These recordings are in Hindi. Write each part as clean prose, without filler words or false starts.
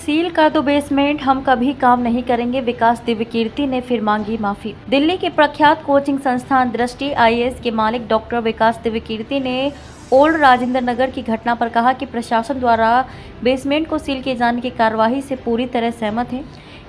सील कर दो बेसमेंट, हम कभी काम नहीं करेंगे, विकास दिव्यकीर्ति ने फिर मांगी माफी। दिल्ली के प्रख्यात कोचिंग संस्थान दृष्टि आईएएस के मालिक डॉक्टर विकास दिव्यकीर्ति ने ओल्ड राजेंद्र नगर की घटना पर कहा कि प्रशासन द्वारा बेसमेंट को सील किए जाने की कार्यवाही से पूरी तरह सहमत है।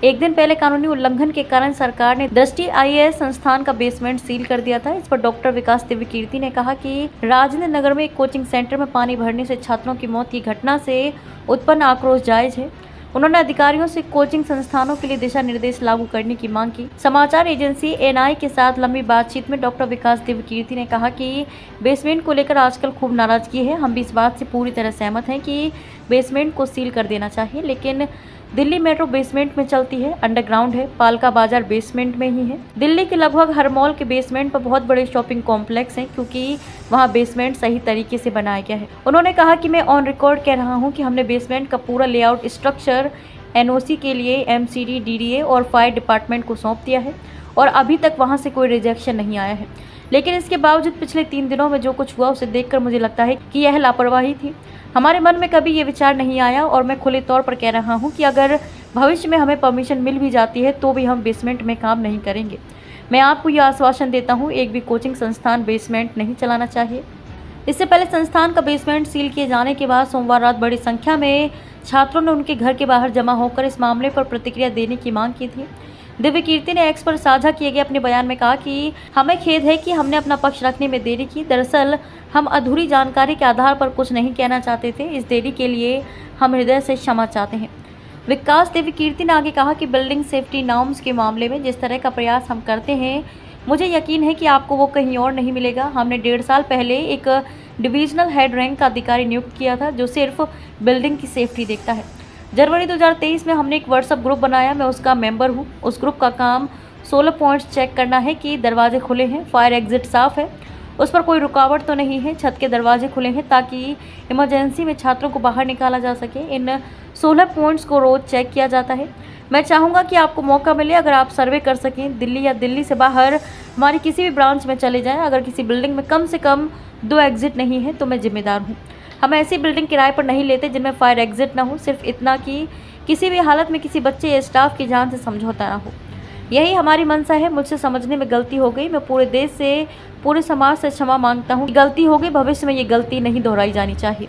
एक दिन पहले कानूनी उल्लंघन के कारण सरकार ने दृष्टि आईएएस संस्थान का बेसमेंट सील कर दिया था। इस पर डॉक्टर विकास दिव्यकीर्ति ने कहा कि राजेंद्र नगर में एक कोचिंग सेंटर में पानी भरने से छात्रों की मौत की घटना से उत्पन्न आक्रोश जायज है। उन्होंने अधिकारियों से कोचिंग संस्थानों के लिए दिशा निर्देश लागू करने की मांग की। समाचार एजेंसी एनआई के साथ लंबी बातचीत में डॉक्टर विकास दिव्यकीर्ति ने कहा कि बेसमेंट को लेकर आजकल खूब नाराजगी है। हम भी इस बात से पूरी तरह सहमत हैं कि बेसमेंट को सील कर देना चाहिए, लेकिन दिल्ली मेट्रो बेसमेंट में चलती है, अंडरग्राउंड है, पालका बाजार बेसमेंट में ही है। दिल्ली के लगभग हर मॉल के बेसमेंट पर बहुत बड़े शॉपिंग कॉम्प्लेक्स हैं, क्योंकि वहां बेसमेंट सही तरीके से बनाया गया है। उन्होंने कहा कि मैं ऑन रिकॉर्ड कह रहा हूं कि हमने बेसमेंट का पूरा लेआउट स्ट्रक्चर एनओसी के लिए एमसीडी, डीडीए और फायर डिपार्टमेंट को सौंप दिया है और अभी तक वहां से कोई रिजेक्शन नहीं आया है। लेकिन इसके बावजूद पिछले 3 दिनों में जो कुछ हुआ उसे देखकर मुझे लगता है कि यह लापरवाही थी। हमारे मन में कभी ये विचार नहीं आया और मैं खुले तौर पर कह रहा हूँ कि अगर भविष्य में हमें परमिशन मिल भी जाती है तो भी हम बेसमेंट में काम नहीं करेंगे। मैं आपको यह आश्वासन देता हूँ, एक भी कोचिंग संस्थान बेसमेंट नहीं चलाना चाहिए। इससे पहले संस्थान का बेसमेंट सील किए जाने के बाद सोमवार रात बड़ी संख्या में छात्रों ने उनके घर के बाहर जमा होकर इस मामले पर प्रतिक्रिया देने की मांग की थी। दिव्यकीर्ति ने एक्स पर साझा किए गए अपने बयान में कहा कि हमें खेद है कि हमने अपना पक्ष रखने में देरी की। दरअसल हम अधूरी जानकारी के आधार पर कुछ नहीं कहना चाहते थे। इस देरी के लिए हम हृदय से क्षमा चाहते हैं। विकास दिव्यकीर्ति ने आगे कहा कि बिल्डिंग सेफ्टी नॉर्म्स के मामले में जिस तरह का प्रयास हम करते हैं, मुझे यकीन है कि आपको वो कहीं और नहीं मिलेगा। हमने 1.5 साल पहले एक डिविजनल हेड रैंक का अधिकारी नियुक्त किया था जो सिर्फ बिल्डिंग की सेफ्टी देखता है। जनवरी 2023 में हमने एक व्हाट्सएप ग्रुप बनाया, मैं उसका मेंबर हूँ। उस ग्रुप का काम 16 पॉइंट्स चेक करना है कि दरवाजे खुले हैं, फायर एग्जिट साफ है, उस पर कोई रुकावट तो नहीं है, छत के दरवाजे खुले हैं ताकि इमरजेंसी में छात्रों को बाहर निकाला जा सके। इन 16 पॉइंट्स को रोज चेक किया जाता है। मैं चाहूँगा कि आपको मौका मिले, अगर आप सर्वे कर सकें, दिल्ली या दिल्ली से बाहर हमारी किसी भी ब्रांच में चले जाएँ। अगर किसी बिल्डिंग में कम से कम 2 एग्जिट नहीं है तो मैं जिम्मेदार हूँ। हम ऐसी बिल्डिंग किराए पर नहीं लेते जिनमें फायर एग्जिट ना हो, सिर्फ इतना कि किसी भी हालत में किसी बच्चे या स्टाफ की जान से समझौता ना हो। यही हमारी मंशा है। मुझसे समझने में गलती हो गई। मैं पूरे देश से, पूरे समाज से क्षमा मांगता हूँ। गलती हो गई, भविष्य में ये गलती नहीं दोहराई जानी चाहिए।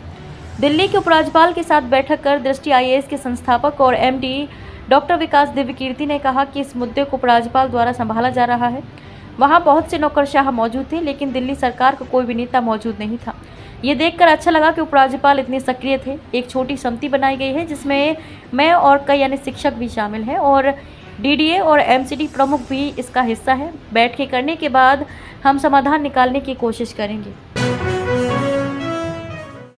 दिल्ली के उपराज्यपाल के साथ बैठक कर दृष्टि आईएएस के संस्थापक और एमडी डॉक्टर विकास दिव्यकीर्ति ने कहा कि इस मुद्दे को उपराज्यपाल द्वारा संभाला जा रहा है। वहाँ बहुत से नौकरशाह मौजूद थे, लेकिन दिल्ली सरकार का कोई भी नेता मौजूद नहीं था। ये देखकर अच्छा लगा कि उपराज्यपाल इतने सक्रिय थे। एक छोटी समिति बनाई गई है जिसमें मैं और कई अन्य शिक्षक भी शामिल हैं और डीडीए और एमसीडी प्रमुख भी इसका हिस्सा है। बैठकें करने के बाद हम समाधान निकालने की कोशिश करेंगे।